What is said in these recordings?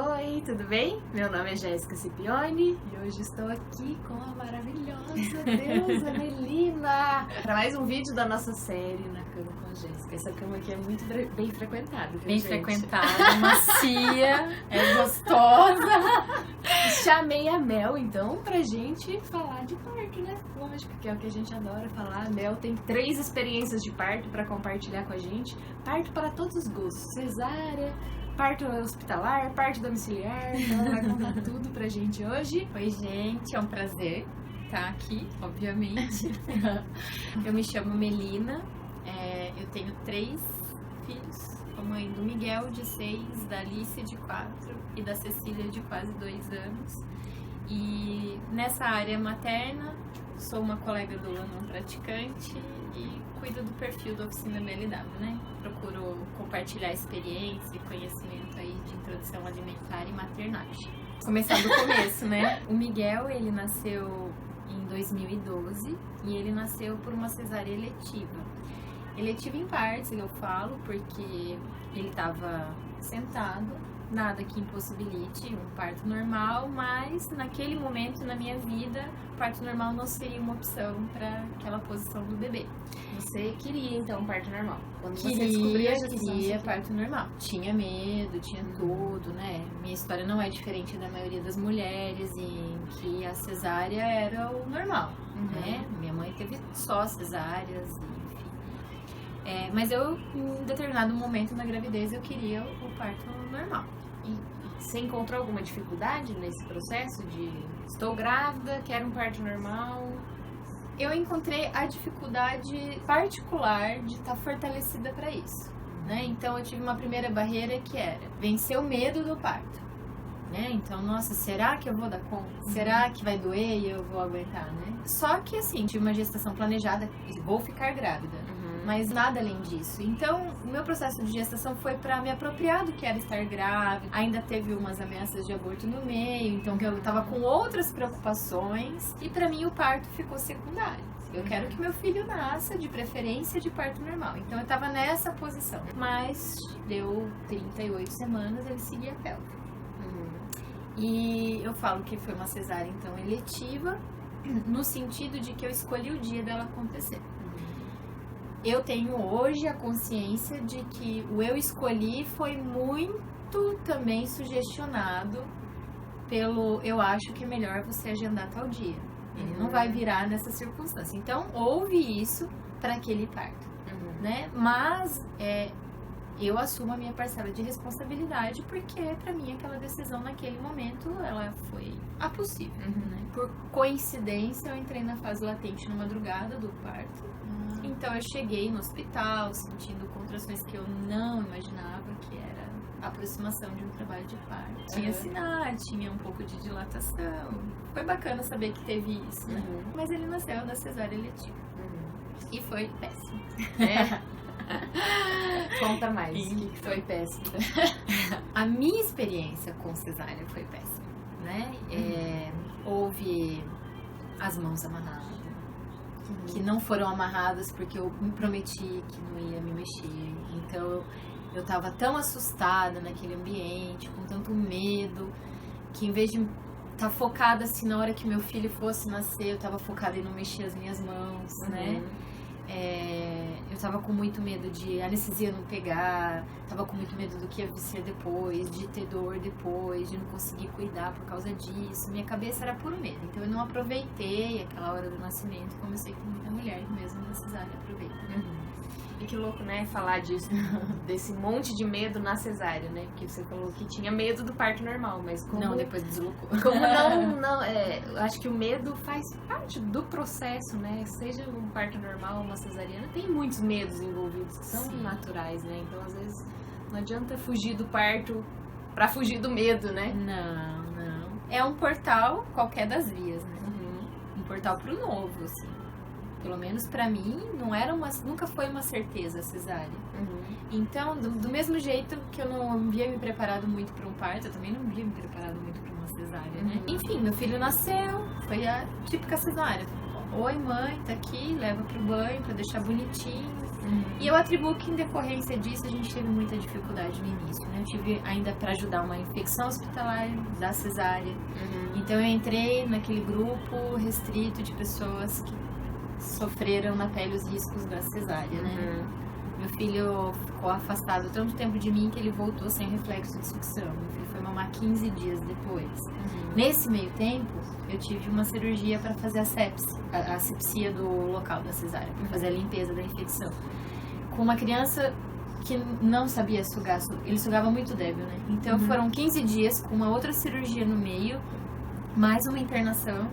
Oi, tudo bem? Meu nome é Jéssica Scipione e hoje estou aqui com a maravilhosa deusa Melina para mais um vídeo da nossa série Na Cama com a Jéssica. Essa cama aqui é muito bem frequentada, viu, bem gente? frequentada, macia, é gostosa. Chamei a Mel, então, pra gente falar de parto, né? Lógico, que é o que a gente adora falar. A Mel tem 3 experiências de parto pra compartilhar com a gente. Parto para todos os gostos. Cesárea, parto hospitalar, parto domiciliar. Então ela vai contar tudo pra gente hoje. Oi, gente, é um prazer estar aqui, obviamente. Eu me chamo Melina, eu tenho 3 filhos. A mãe do Miguel, de 6, da Alice, de 4 e da Cecília, de quase 2 anos. E nessa área materna, sou uma colega do Não Praticante e cuido do perfil da Oficina BLW, né? Procuro compartilhar experiência e conhecimento aí de introdução alimentar e maternagem. Começar do começo, né? O Miguel, ele nasceu em 2012 e ele nasceu por uma cesárea eletiva. Eletiva em partes, eu falo, porque ele estava sentado, nada que impossibilite um parto normal, mas naquele momento na minha vida, o parto normal não seria uma opção para aquela posição do bebê. Você queria, então, um parto normal? Quando você Queria descobriu a gestação, parto normal. Tinha medo, tinha tudo, né? Minha história não é diferente da maioria das mulheres, em que a cesárea era o normal, né? Minha mãe teve só cesáreas, mas eu, em determinado momento na gravidez, eu queria o parto normal. E você encontrou alguma dificuldade nesse processo de estou grávida, quero um parto normal? Eu encontrei a dificuldade particular de estar fortalecida para isso, né? Então eu tive uma primeira barreira que era vencer o medo do parto, né? Então, nossa, será que eu vou dar conta? Será que vai doer e eu vou aguentar, né? Só que assim, tive uma gestação planejada, vou ficar grávida. Mas nada além disso. Então, o meu processo de gestação foi para me apropriar do que era estar grávida. Ainda teve umas ameaças de aborto no meio, então que eu tava com outras preocupações. E para mim o parto ficou secundário. Eu quero que meu filho nasça, de preferência de parto normal. Então eu tava nessa posição. Mas deu 38 semanas, ele seguia pélvico. E eu falo que foi uma cesárea, então, eletiva, no sentido de que eu escolhi o dia dela acontecer. Eu tenho hoje a consciência de que o eu escolhi foi muito também sugestionado pelo eu acho que é melhor você agendar tal dia. Ele não vai virar nessa circunstância. Então, houve isso para aquele parto, né? Mas eu assumo a minha parcela de responsabilidade porque, para mim, aquela decisão naquele momento, ela foi a possível, né? Por coincidência, eu entrei na fase latente na madrugada do parto. Então eu cheguei no hospital sentindo contrações que eu não imaginava, que era a aproximação de um trabalho de parto. Tinha sinais, tinha um pouco de dilatação. Foi bacana saber que teve isso, né? Mas ele nasceu da cesárea eletiva. E foi péssimo. Conta mais, o que foi péssimo? A minha experiência com cesárea foi péssima, né? Houve as mãos amarradas, que não foram amarradas porque eu me prometi que não ia me mexer. Então eu tava tão assustada naquele ambiente, com tanto medo, que em vez de estar focada assim na hora que meu filho fosse nascer, eu tava focada em não mexer as minhas mãos, né? Eu tava com muito medo de anestesia não pegar, tava com muito medo do que ia ser depois, de ter dor depois, de não conseguir cuidar por causa disso. Minha cabeça era puro medo, então eu não aproveitei aquela hora do nascimento, como eu sei que muita mulher mesmo na cesárea aproveita. E que louco, né, falar disso, desse monte de medo na cesárea, né? Porque você falou que tinha medo do parto normal, mas como... Não, depois deslocou. Como não, eu acho que o medo faz parte do processo, né? Seja um parto normal ou uma cesariana, tem muitos medos envolvidos que são naturais, né? Então, às vezes, não adianta fugir do parto pra fugir do medo, né? Não. É um portal, qualquer das vias, né? Um portal pro novo, assim. Pelo menos pra mim, nunca foi uma certeza a cesárea. Então, do mesmo jeito que eu não havia me preparado muito para um parto, eu também não havia me preparado muito para uma cesárea, né? Enfim, meu filho nasceu, foi a típica cesárea. Oi, mãe, tá aqui, leva pro banho pra deixar bonitinho. E eu atribuo que em decorrência disso a gente teve muita dificuldade no início, né? Eu tive ainda para ajudar uma infecção hospitalar da cesárea. Então eu entrei naquele grupo restrito de pessoas que sofreram na pele os riscos da cesárea, né? Meu filho ficou afastado tanto tempo de mim que ele voltou sem reflexo de sucção. Meu filho foi mamar 15 dias depois. Nesse meio tempo, eu tive uma cirurgia para fazer a asepsia do local da cesárea, para fazer a limpeza da infecção. Com uma criança que não sabia sugar, ele sugava muito débil, né? Então foram 15 dias com uma outra cirurgia no meio, mais uma internação,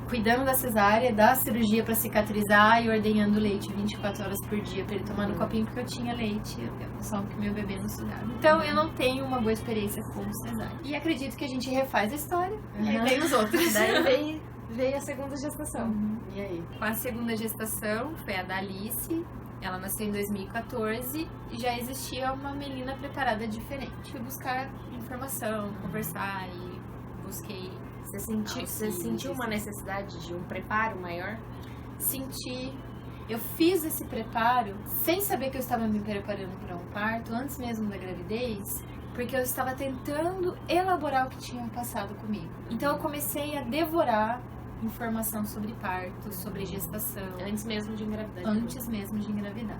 cuidando da cesárea, da cirurgia para cicatrizar e ordenhando leite 24 horas por dia para ele tomar no copinho, porque eu tinha leite, só que meu bebê não sugava. Então eu não tenho uma boa experiência com cesárea. E acredito que a gente refaz a história e aí vem os outros. Daí veio a segunda gestação. E aí? Com a segunda gestação, foi a da Alice. Ela nasceu em 2014 e já existia uma Melina preparada diferente. Fui buscar informação, conversar e busquei. Você sentiu uma necessidade de um preparo maior? Senti. Eu fiz esse preparo sem saber que eu estava me preparando para um parto, antes mesmo da gravidez, porque eu estava tentando elaborar o que tinha passado comigo. Então eu comecei a devorar informação sobre parto, sobre gestação. Antes mesmo de engravidar. Antes mesmo de engravidar.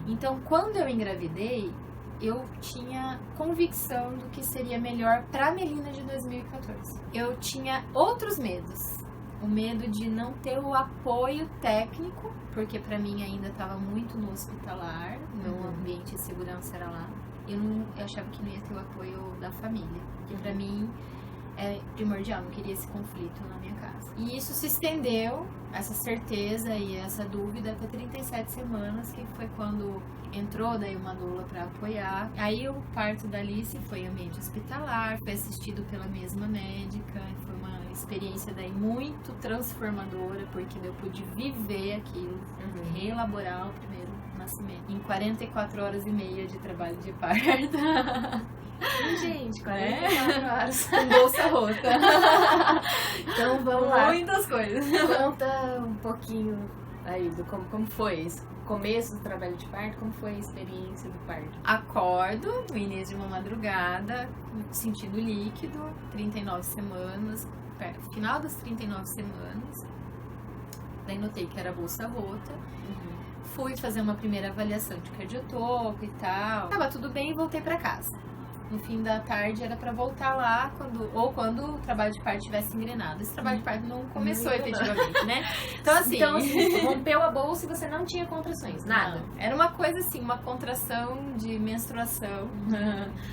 Então, quando eu engravidei, eu tinha convicção do que seria melhor para a Melina de 2014. Eu tinha outros medos. O medo de não ter o apoio técnico, porque para mim ainda estava muito no hospitalar, meu ambiente de segurança era lá. Eu achava que não ia ter o apoio da família, que para mim é primordial, não queria esse conflito na minha casa. E isso se estendeu, essa certeza e essa dúvida, até 37 semanas, que foi quando entrou daí uma doula para apoiar. Aí o parto da Alice foi em ambiente hospitalar, foi assistido pela mesma médica, foi uma experiência daí muito transformadora, porque eu pude viver aquilo, reelaborar o primeiro nascimento, em 44 horas e meia de trabalho de parto. Gente, 44 horas. Com bolsa rota. Então vamos lá. Muitas coisas. Conta um pouquinho aí do como foi isso. Começo do trabalho de parto, como foi a experiência do parto? Acordo no início de uma madrugada, sentindo líquido, 39 semanas, final das 39 semanas. Daí notei que era bolsa rota. Fui fazer uma primeira avaliação de cardiotoco e tal. Tava tudo bem e voltei pra casa. No fim da tarde era pra voltar lá quando o trabalho de parto tivesse engrenado. Esse trabalho de parto não começou efetivamente, né? Então assim, rompeu a bolsa e você não tinha contrações, nada. Não. Era uma coisa assim, uma contração de menstruação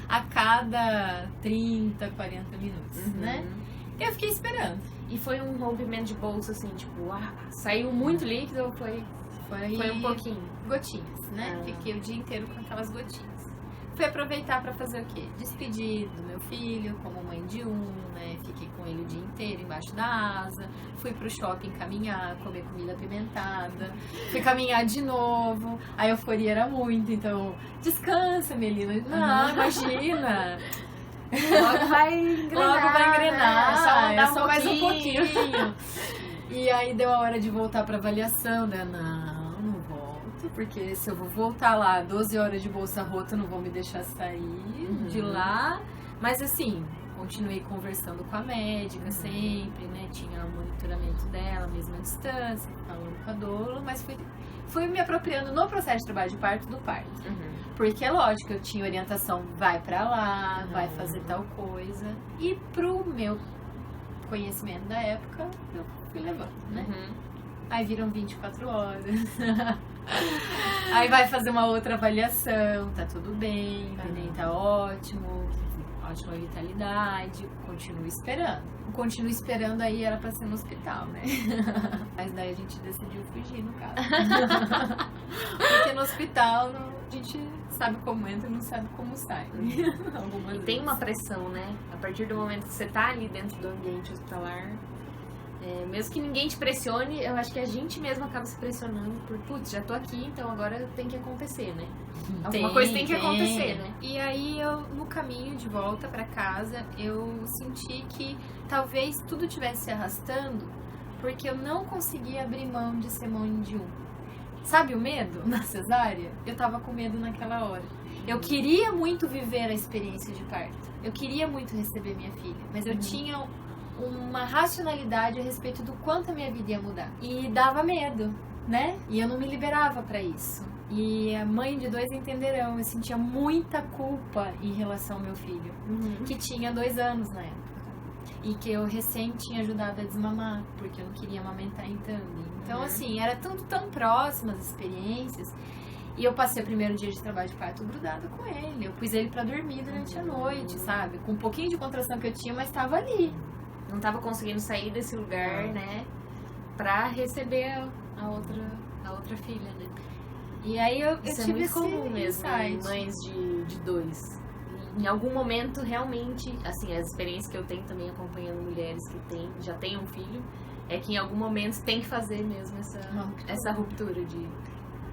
a cada 30, 40 minutos, né? Eu fiquei esperando. E foi um rompimento de bolsa assim, tipo, saiu muito líquido ou foi um pouquinho? Gotinhas, né? Fiquei o dia inteiro com aquelas gotinhas. Fui aproveitar para fazer o quê? Despedir do meu filho, como mãe de né? Fiquei com ele o dia inteiro embaixo da asa. Fui pro shopping caminhar, comer comida apimentada. Fui caminhar de novo. A euforia era muito, então... Descansa, Melina. Não, imagina. Logo vai engrenar. Logo vai engrenar. Né? Só mais um pouquinho. E aí deu a hora de voltar pra avaliação, né? Não volto, porque se eu vou voltar lá 12 horas de bolsa rota, não vão me deixar sair de lá. Mas assim, continuei conversando com a médica sempre, né? Tinha o monitoramento dela, mesma distância, falando com a doula, mas fui me apropriando no processo de trabalho de parto do parto. Porque é lógico, eu tinha orientação, vai pra lá, vai fazer tal coisa. E pro meu conhecimento da época, eu fui levando, né? Aí viram 24 horas. Aí vai fazer uma outra avaliação, tá tudo bem, o neném tá ótimo, ótima vitalidade, continuo esperando. Continuo esperando aí era pra ser no hospital, né? Mas daí a gente decidiu fugir, no caso. Porque no hospital a gente sabe como entra e não sabe como sai. E tem uma pressão, né? A partir do momento que você tá ali dentro do ambiente hospitalar, mesmo que ninguém te pressione, eu acho que a gente mesmo acaba se pressionando por, putz, já tô aqui, então agora tem que acontecer, né? Alguma coisa tem que acontecer, né? E aí eu, no caminho de volta pra casa, eu senti que talvez tudo estivesse se arrastando porque eu não conseguia abrir mão de ser mãe de Sabe o medo na cesárea? Eu tava com medo naquela hora. Eu queria muito viver a experiência de parto. Eu queria muito receber minha filha. Mas eu tinha uma racionalidade a respeito do quanto a minha vida ia mudar. E dava medo, né? E eu não me liberava pra isso. E a mãe de 2 entenderão, eu sentia muita culpa em relação ao meu filho, que tinha 2 anos na época. E que eu recém tinha ajudado a desmamar, porque eu não queria amamentar em tandem. Então, assim, era tudo tão próximo as experiências. E eu passei o primeiro dia de trabalho de parto grudada com ele. Eu pus ele pra dormir durante a noite, sabe? Com um pouquinho de contração que eu tinha, mas tava ali. Não tava conseguindo sair desse lugar, né? Pra receber a outra filha, né? E aí eu Isso tive é muito esse comum mesmo, insight. mães de 2. Em algum momento, realmente, assim, as experiências que eu tenho também acompanhando mulheres que já têm um filho, é que em algum momento tem que fazer mesmo essa ruptura de...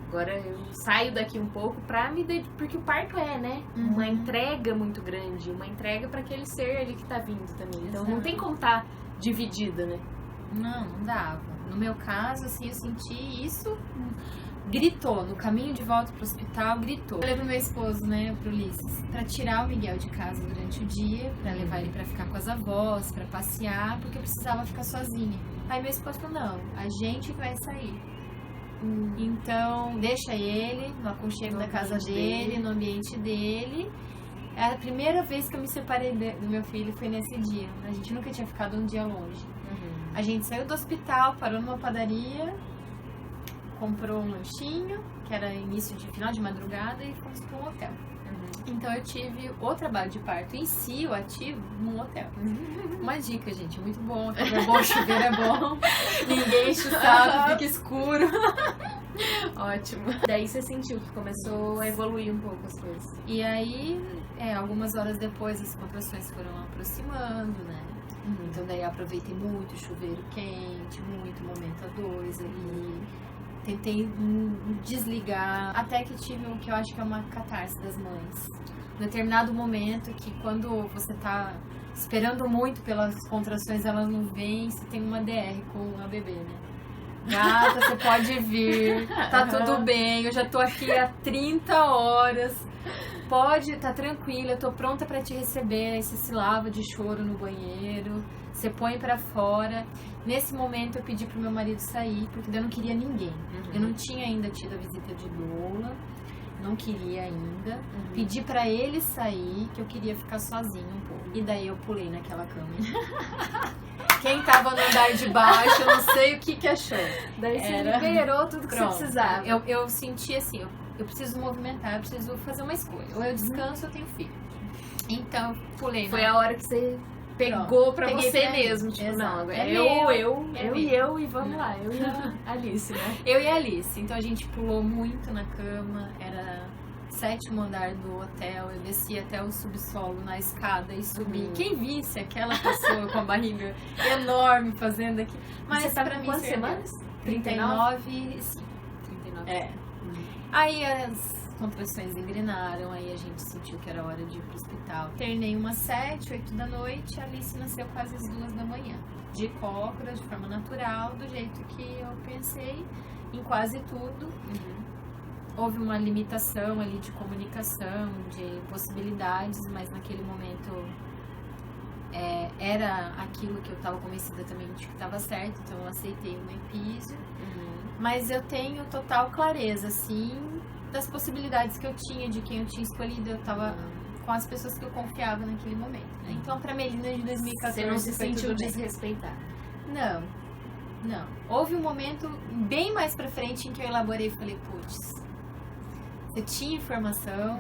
Agora eu saio daqui um pouco pra me dedicar, porque o parto né? Uma entrega muito grande, uma entrega pra aquele ser ali que tá vindo também. Então não tem como tá dividida, né? Não dava. No meu caso, assim, eu senti isso... Gritou, no caminho de volta pro hospital, gritou. Eu falei pro meu esposo, né, pro Ulisses, pra tirar o Miguel de casa durante o dia, pra levar ele pra ficar com as avós, pra passear, porque eu precisava ficar sozinha. Aí meu esposo falou, não, a gente vai sair. Então, deixa ele no aconchego da casa dele, no ambiente dele. A primeira vez que eu me separei do meu filho foi nesse dia. A gente nunca tinha ficado um dia longe. A gente saiu do hospital, parou numa padaria, comprou um lanchinho, que era final de madrugada, e fomos para um hotel. Então eu tive o trabalho de parto em si, o ativo, num hotel. Uma dica, gente, muito bom. É bom, chuveiro é bom. Ninguém enche o saco, fica escuro. Ótimo. Daí você sentiu que começou a evoluir um pouco as coisas. E aí, algumas horas depois, as contrações foram aproximando, né? Então daí eu aproveitei muito o chuveiro quente, muito momento a 2 ali. Tentei desligar, até que tive o que eu acho que é uma catarse das mães. Em determinado momento, que quando você tá esperando muito pelas contrações, elas não vêm, você tem uma DR com a bebê, né? Gata, você pode vir, tá tudo bem, eu já tô aqui há 30 horas, tá tranquila, eu tô pronta pra te receber. Aí você se lava de choro no banheiro, você põe pra fora. Nesse momento eu pedi pro meu marido sair, porque eu não queria ninguém. Eu não tinha ainda tido a visita de doula, não queria ainda. Pedi pra ele sair, que eu queria ficar sozinha um pouco. E daí eu pulei naquela cama. Quem tava no andar de baixo, eu não sei o que achou. Daí você liberou tudo que você precisava. Eu senti assim, eu preciso movimentar, eu preciso fazer uma escolha. Ou eu descanso ou eu tenho filho. Então eu pulei. Foi a hora que você pegou pra você mesmo, tipo, exato. Não, agora eu e vamos lá, eu e a Alice, né? Eu e a Alice, então a gente pulou muito na cama, era 7º andar do hotel, eu desci até o subsolo na escada e subi. Quem visse aquela pessoa com a barriga enorme fazendo aqui. Mas você pra mim quantas semanas? 39, sim. 39. Aí as contrações engrenaram, aí a gente sentiu que era hora de ir pro hospital. Internei umas 7, 8 da noite, a Alice nasceu quase às 2 da manhã. De cócoras, de forma natural, do jeito que eu pensei em quase tudo. Houve uma limitação ali de comunicação, de possibilidades, mas naquele momento era aquilo que eu estava convencida também de que estava certo, então eu aceitei o epísio. Mas eu tenho total clareza, assim, das possibilidades que eu tinha, de quem eu tinha escolhido. Eu estava com as pessoas que eu confiava naquele momento, né? Então, pra Melina de 2014, você não se sentiu desrespeitada? Não. Houve um momento bem mais pra frente em que eu elaborei e falei, putz, você tinha informação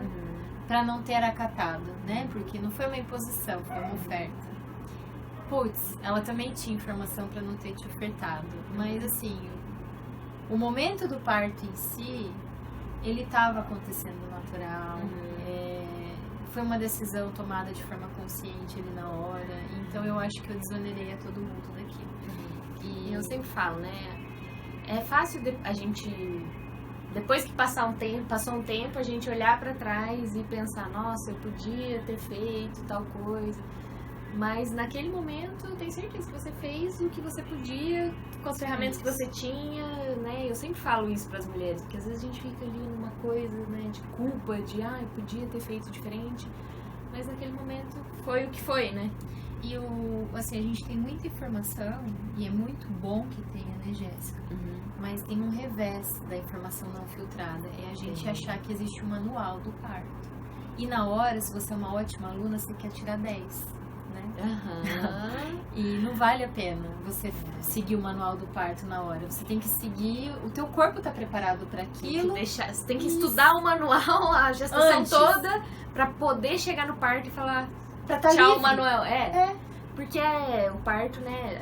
pra não ter acatado, né? Porque não foi uma imposição, foi uma oferta. Putz, ela também tinha informação pra não ter te ofertado. Mas, assim, o momento do parto em si, ele estava acontecendo natural. Foi uma decisão tomada de forma consciente ali na hora. Então, eu acho que eu desonerei a todo mundo daquilo. E eu sempre falo, né? É fácil a gente... Depois que passou um tempo, a gente olhar pra trás e pensar, nossa, eu podia ter feito tal coisa. Mas naquele momento, eu tenho certeza que você fez o que você podia, com as ferramentas que você tinha, né? Eu sempre falo isso pras mulheres, porque às vezes a gente fica ali numa coisa, né, de culpa, de, podia ter feito diferente. Mas naquele momento foi o que foi, né? E assim, a gente tem muita informação, e é muito bom que tenha, né, Jéssica? Mas tem um revés da informação não filtrada. É a gente achar que existe um manual do parto. E na hora, se você é uma ótima aluna, você quer tirar 10, né? E não vale a pena você seguir o manual do parto na hora. Você tem que seguir, o teu corpo tá preparado para aquilo. Você tem que estudar o manual, a gestação Antes. toda, pra poder chegar no parto e falar Pra tá tchau, livre. Manuel. Porque o parto, né,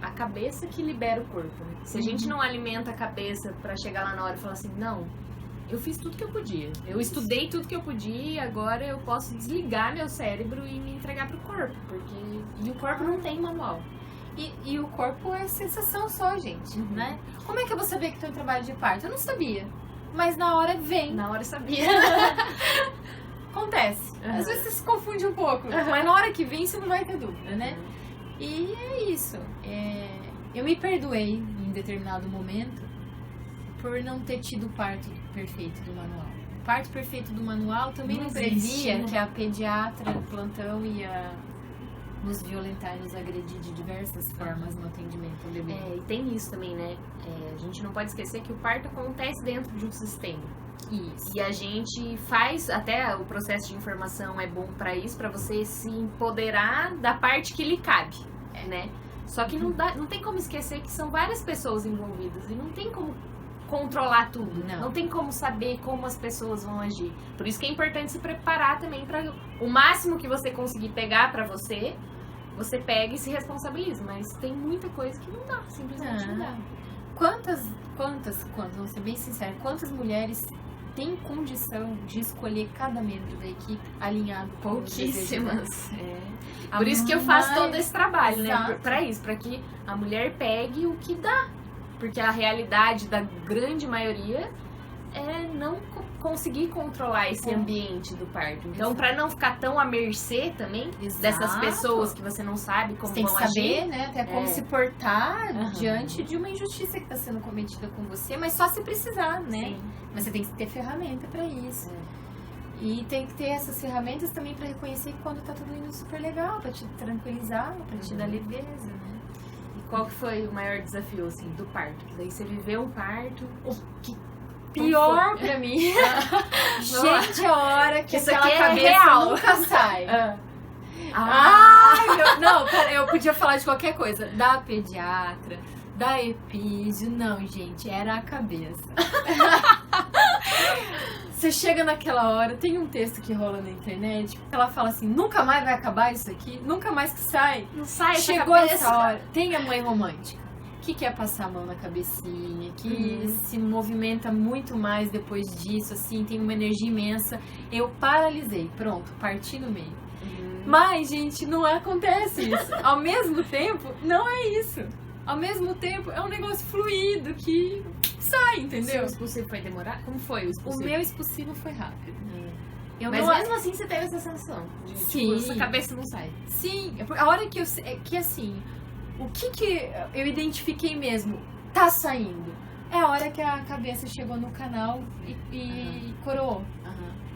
a cabeça que libera o corpo, né? Se a gente não alimenta a cabeça pra chegar lá na hora e falar assim, não, eu fiz tudo que eu podia, eu estudei tudo que eu podia, agora eu posso desligar meu cérebro e me entregar pro corpo, e o corpo não tem manual. E o corpo é sensação só, gente, né? Como é que eu vou saber que tô em trabalho de parto? Eu não sabia. Mas na hora vem. Na hora eu sabia. Acontece. Às vezes você se confunde um pouco, mas na hora que vem você não vai ter dúvida, né? E é isso. Eu me perdoei em determinado momento por não ter tido o parto perfeito do manual. O parto perfeito do manual também não previa, né, que a pediatra do plantão ia nos violentar e nos agredir de diversas formas no atendimento ao bebê. E tem isso também, né? A gente não pode esquecer que o parto acontece dentro de um sistema. Isso. E a gente faz, até o processo de informação é bom pra isso, pra você se empoderar da parte que lhe cabe, né? Só que não tem como esquecer que são várias pessoas envolvidas e não tem como controlar tudo, não tem como saber como as pessoas vão agir. Por isso que é importante se preparar também para o máximo que você conseguir pegar pra você pega e se responsabiliza, mas tem muita coisa que não dá, simplesmente não dá. Quantas, vamos ser bem sinceros, quantas mulheres têm condição de escolher cada membro da equipe alinhado com os desejos dela? Pouquíssimas. Por isso que eu faço todo esse trabalho, né? Pra isso, pra que a mulher pegue o que dá. Porque a realidade da grande maioria é não conseguir controlar esse ambiente do parto. Então, pra não ficar tão à mercê também dessas pessoas que você não sabe como vão agir. Tem que saber, né? Até como se portar diante de uma injustiça que está sendo cometida com você, mas só se precisar, né? Sim. Mas você tem que ter ferramenta para isso. E tem que ter essas ferramentas também para reconhecer quando tá tudo indo super legal, para te tranquilizar, para te dar leveza, né? E qual que foi o maior desafio, assim, do parto? Que daí você viveu um parto... Pior pra mim. Gente, a hora que isso aquela aqui é cabeça real. nunca sai. Não, cara, eu podia falar de qualquer coisa. Da pediatra, da epísio. Não, gente, era a cabeça. Você chega naquela hora, tem um texto que rola na internet, que ela fala assim, nunca mais vai acabar isso aqui, nunca mais que sai. Não sai essa Chegou cabeça. essa hora. Tem a mãe romântica, que quer passar a mão na cabecinha, que se movimenta muito mais depois disso, assim, tem uma energia imensa. Eu paralisei, pronto, parti no meio. Mas, gente, não acontece isso. Ao mesmo tempo, não é isso. Ao mesmo tempo, é um negócio fluido que sai, entendeu? O expulsivo foi demorar? Como foi o O expulsivo? meu expulsivo foi rápido. Mas mesmo assim você teve essa sensação de tipo, essa cabeça não sai. Sim, a hora que que assim, o que eu identifiquei mesmo tá saindo é a hora que a cabeça chegou no canal e coroou.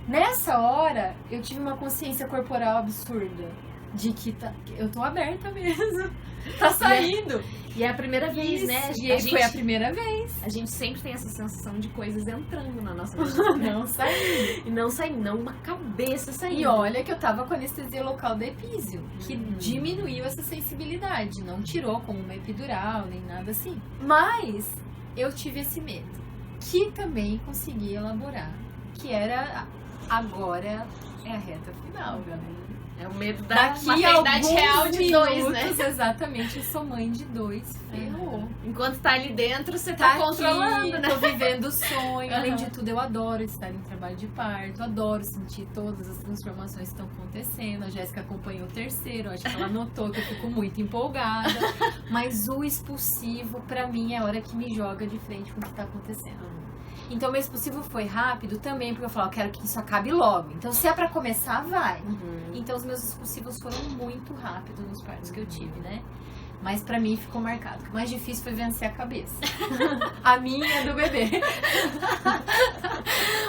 Nessa hora, eu tive uma consciência corporal absurda de que eu tô aberta mesmo. Tá saindo. E é a primeira vez, né? Foi a primeira vez. A gente sempre tem essa sensação de coisas entrando na nossa vida. Não saindo. E não saindo, não uma cabeça saindo. E olha que eu tava com anestesia local da epísio, que diminuiu essa sensibilidade. Não tirou como uma epidural, nem nada assim. Mas eu tive esse medo, que também consegui elaborar, que era agora é a reta final, galera. É o medo da Daqui a maternidade real de dois, né? Exatamente, eu sou mãe de 2, ferrou. Enquanto tá ali dentro, você tá controlando, aqui, né? Tô vivendo o sonho. Além de tudo, eu adoro estar em trabalho de parto, adoro sentir todas as transformações que estão acontecendo. A Jéssica acompanhou o terceiro, acho que ela notou que eu fico muito empolgada. Mas o expulsivo, pra mim, é a hora que me joga de frente com o que tá acontecendo. Então, meu expulsivo foi rápido também, porque eu falo, eu quero que isso acabe logo. Então, se é pra começar, vai. Então, os meus expulsivos foram muito rápidos nos partos que eu tive, né? Mas pra mim ficou marcado. O mais difícil foi vencer a cabeça. A minha e a do bebê.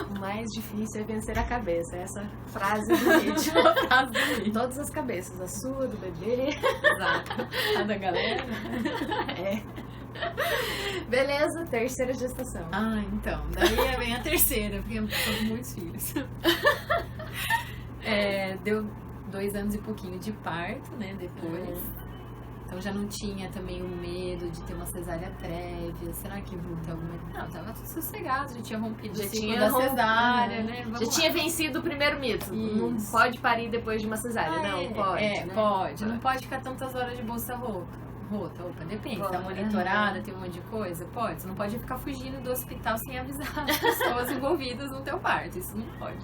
O mais difícil é vencer a cabeça. Essa frase do vídeo. Frase do vídeo. Todas as cabeças. A sua, do bebê. Exato. A da galera. É. Beleza, terceira gestação. Ah, então. Daí vem a terceira, porque eu tô com muitos filhos. Deu 2 anos e pouquinho de parto, né, depois. Então já não tinha também o medo de ter uma cesárea prévia. Será que vou ter alguma... Não, tava tudo sossegado, já tinha rompido o ciclo da cesárea, né? Vamos Já lá. tinha vencido o primeiro mito. Não Isso. pode parir depois de uma cesárea. Não, pode. Né? Pode. Não pode ficar tantas horas de bolsa rota. Opa, depende. Tá monitorada, tem um monte de coisa? Pode. Você não pode ficar fugindo do hospital sem avisar as pessoas envolvidas no teu parto. Isso não pode.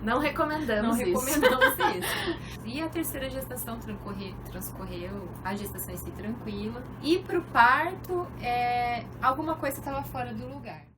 Não recomendamos Não isso. recomendamos isso. E a terceira gestação transcorreu a gestação em si tranquila. E pro parto, alguma coisa estava fora do lugar.